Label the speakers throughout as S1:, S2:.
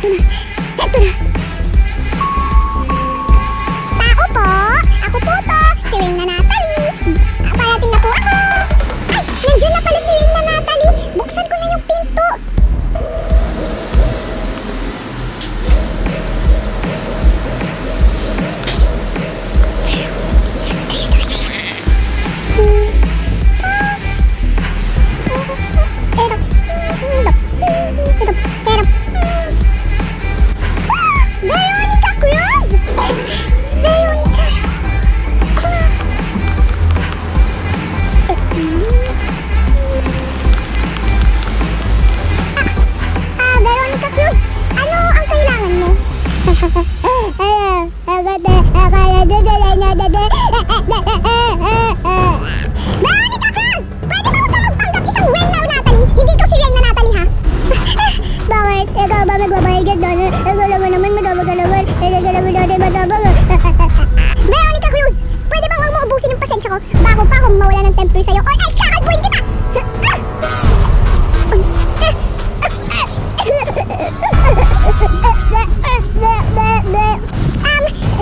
S1: Ito na. Ito na. Tao po. Ako po to. Si Reyna Natalie. Parating na po ako. Ay, nandiyan na pala si Reyna Natalie. Buksan ko na yung pinto. Veronica Cruz! Veronica! Veronica Cruz! Ano ang kailangan mo? Veronica Cruz! Pwede ba huwag kang magpanggap isang Reyna Natalie? Hindi ikaw si Reyna Natalie, ha? Bakit? Ikaw ba magbabayad doon? Ikaw naman madabag ka naman. Ikaw naman natin madabag. Veronica Cruz! Pwede bang huwag mo ubusin yung pasensya ko bago pa ako mawala ng temper sa'yo or else kakalbuin kita!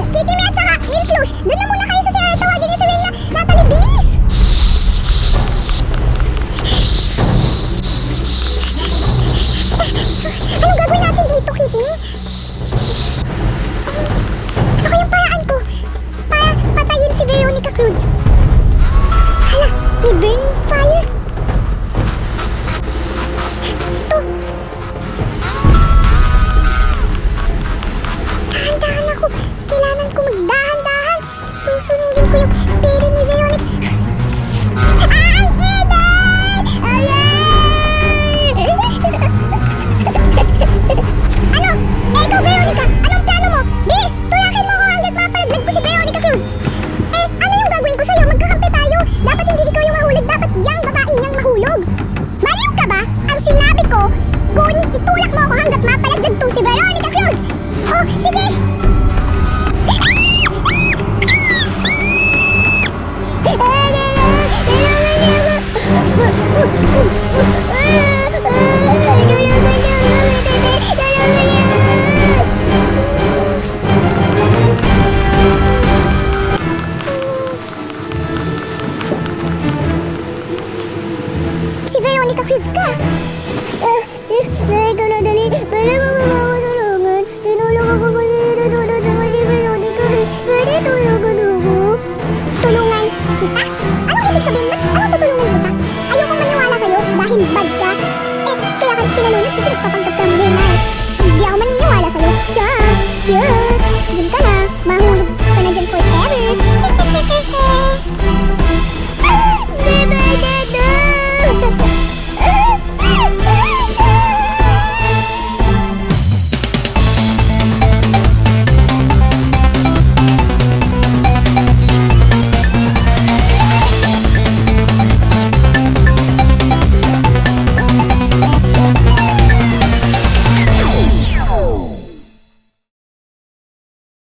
S1: Kitty May at saka Lil Clush, doon na muna kayo sa CR. Tawagin niyo si Reyna Natalie, please! Anong gagawin natin dito, Kitty May? Ako yung paraan ko para patayin si Veronica Cruz. Hala, may burning fire. Ito. Dahan-dahan ako. Kailangan ko magdahan-dahan. Susunugin ko yung pere ni Veronica. Ay, inay! Ayay! Ano? Ikaw, Veronica, anong plano mo? Bilis, tulakin mo ako hanggat mapalaglag ko si Veronica Cruz. Ano yung gagawin ko sa'yo? Magkakampi tayo. Dapat hindi ikaw yung mahulog. Dapat yang babaeng yang mahulog. Baliw ka ba? Ang sinabi ko, kung itulak mo ako hanggat mapalaglag to si Veronica Cruz. Oh, sige. Si Veronica Cruz ka. Ikaw na dali. Pwede mo tulungan. Tinulong ako ko si Veronica Cruz. Pwede tulungan ako. Tulungan kita? Anong ibig sabihin na? Anong tutulungan kita? Ayoko maniwala sa'yo dahil bad ka. Kaya ka pinalunod kasi nagpapanggap ka mo rin. Hindi ako maniniwala sa'yo. Tiyan! Tiyan!